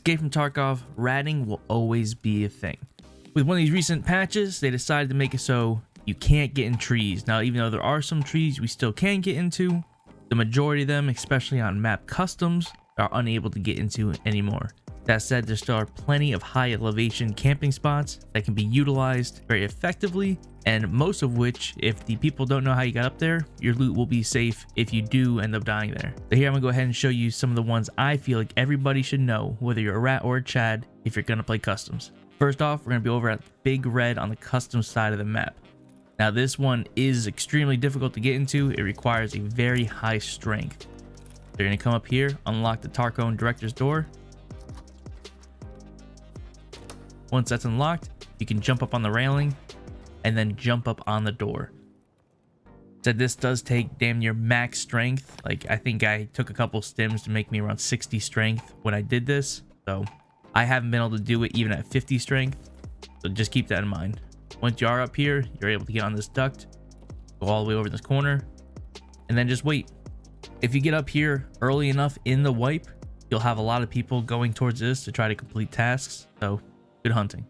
Escape from Tarkov, ratting will always be a thing. With one of these recent patches, they decided to make it so you can't get in trees. Now, even though there are some trees we still can get into, the majority of them, especially on map customs, are unable to get into anymore. That said, there still are plenty of high elevation camping spots that can be utilized very effectively, and most of which, if the people don't know how you got up there, your loot will be safe if you do end up dying there. So here I'm gonna go ahead and show you some of the ones I feel like everybody should know, whether you're a rat or a chad, if you're gonna play customs. First off, we're gonna be over at Big Red on the custom side of the map. Now this one is extremely difficult to get into. It requires a very high strength. They're gonna come up here, unlock the Tarkov director's door. Once that's unlocked, you can jump up on the railing and then jump up on the door. So this does take damn near max strength. Like, I think I took a couple stims to make me around 60 strength when I did this. So I haven't been able to do it even at 50 strength. So just keep that in mind. Once you are up here, you're able to get on this duct, go all the way over this corner, and then just wait. If you get up here early enough in the wipe, you'll have a lot of people going towards this to try to complete tasks. So good hunting.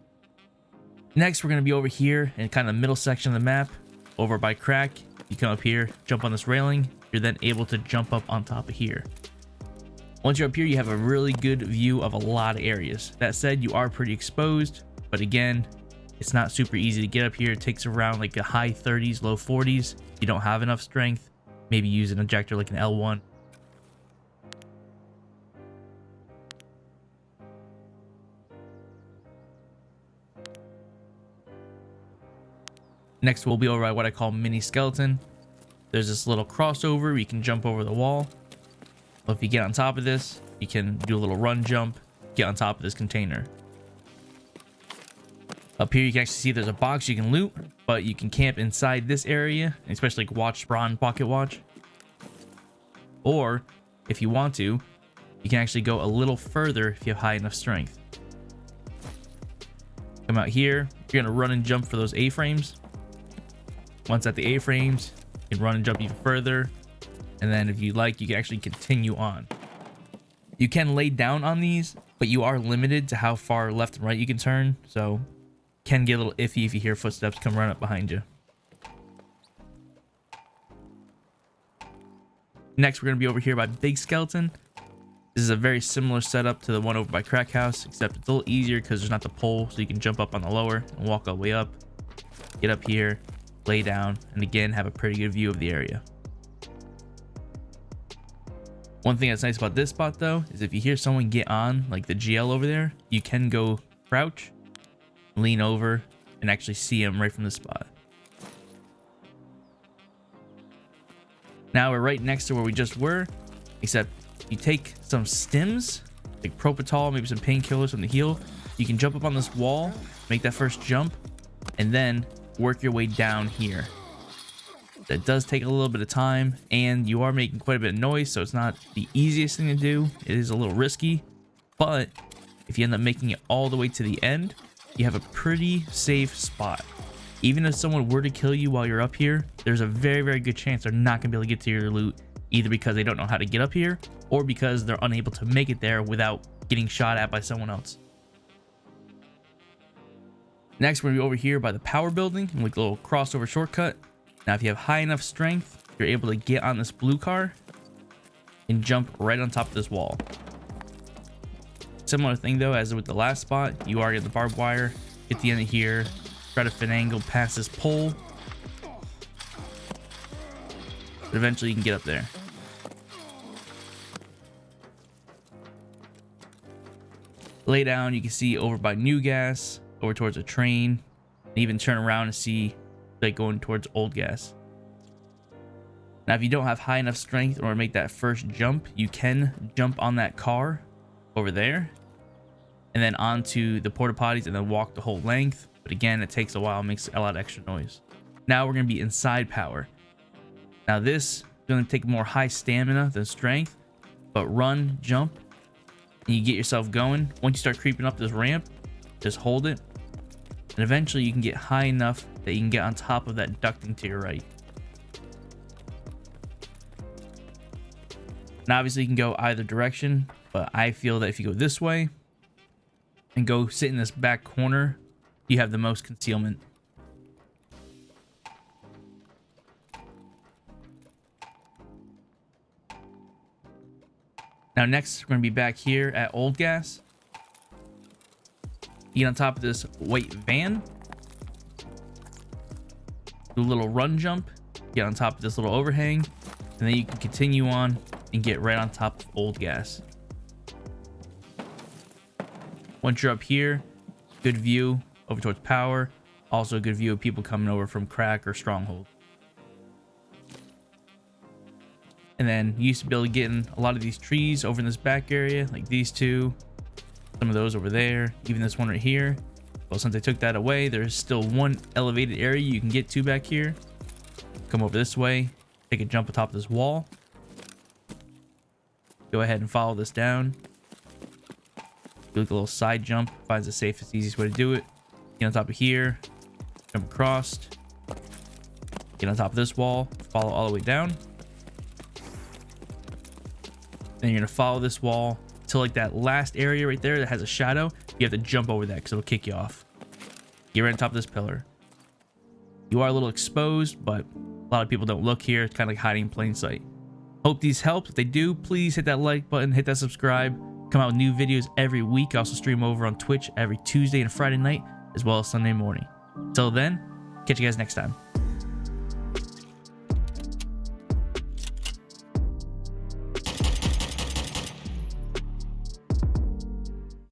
Next, we're going to be over here in kind of the middle section of the map, over by Crack. You come up here, jump on this railing. You're then able to jump up on top of here. Once you're up here, you have a really good view of a lot of areas. That said, you are pretty exposed, but again, it's not super easy to get up here. It takes around like a high 30s, low 40s. If you don't have enough strength, maybe use an ejector like an L1. Next, we'll be over by what I call mini skeleton. There's this little crossover where you can jump over the wall. Well, if you get on top of this, you can do a little run jump, get on top of this container. Up here, you can actually see there's a box you can loot, but you can camp inside this area, especially like watch spawn, pocket watch. Or if you want to, you can actually go a little further if you have high enough strength. Come out here, you're gonna run and jump for those A-frames. Once at the A-frames, you can run and jump even further. And then if you like, you can actually continue on. You can lay down on these, but you are limited to how far left and right you can turn. So can get a little iffy if you hear footsteps come run up behind you. Next, we're going to be over here by Big Skeleton. This is a very similar setup to the one over by Crack House, except it's a little easier because there's not the pole, so you can jump up on the lower and walk all the way up. Get up here, lay down, and again have a pretty good view of the area. One thing that's nice about this spot though is if you hear someone get on like the GL over there, you can go crouch, lean over, and actually see them right from the spot. Now we're right next to where we just were, except you take some stims like Propital, maybe some painkillers from the heal. You can jump up on this wall, make that first jump, and then work your way down here. That does take a little bit of time, and you are making quite a bit of noise, so it's not the easiest thing to do. It is a little risky, but if you end up making it all the way to the end, you have a pretty safe spot. Even if someone were to kill you while you're up here, there's a very, very good chance they're not gonna be able to get to your loot, either because they don't know how to get up here or because they're unable to make it there without getting shot at by someone else. Next, we're gonna be over here by the power building and like a little crossover shortcut. Now, if you have high enough strength, you're able to get on this blue car and jump right on top of this wall. Similar thing though, as with the last spot, you are at the barbed wire, get the end of here, try to finagle past this pole, but eventually you can get up there. Lay down, you can see over by New Gas, over towards a train, and even turn around and see like going towards Old Gas. Now, if you don't have high enough strength or make that first jump, you can jump on that car over there and then onto the porta potties and then walk the whole length. But again, it takes a while, it makes a lot of extra noise. Now we're going to be inside power. Now this is going to take more high stamina than strength, but run, jump, and you get yourself going. Once you start creeping up this ramp, just hold it, and eventually you can get high enough that you can get on top of that ducting to your right. Now obviously you can go either direction, but I feel that if you go this way, and go sit in this back corner, you have the most concealment. Now next, we're going to be back here at Old Gas. Get on top of this white van. Do a little run jump. Get on top of this little overhang. And then you can continue on and get right on top of Old Gas. Once you're up here, good view over towards Power. Also a good view of people coming over from Crack or Stronghold. And then you used to be able to get in a lot of these trees over in this back area, like these two, some of those over there, even this one right here. Well, since I took that away, there's still one elevated area you can get to back here. Come over this way, take a jump atop this wall. Go ahead and follow this down. Do like a little side jump, finds the safest, easiest way to do it. Get on top of here, jump across, get on top of this wall, follow all the way down. Then you're gonna follow this wall till like that last area right there that has a shadow. You have to jump over that because it'll kick you off. Get right on top of this pillar. You are a little exposed, but a lot of people don't look here. It's kind of like hiding in plain sight. Hope these help. If they do, please hit that like button, hit that subscribe. Come out with new videos every week. I also stream over on Twitch every Tuesday and Friday night, as well as Sunday morning. Till then, catch you guys next time.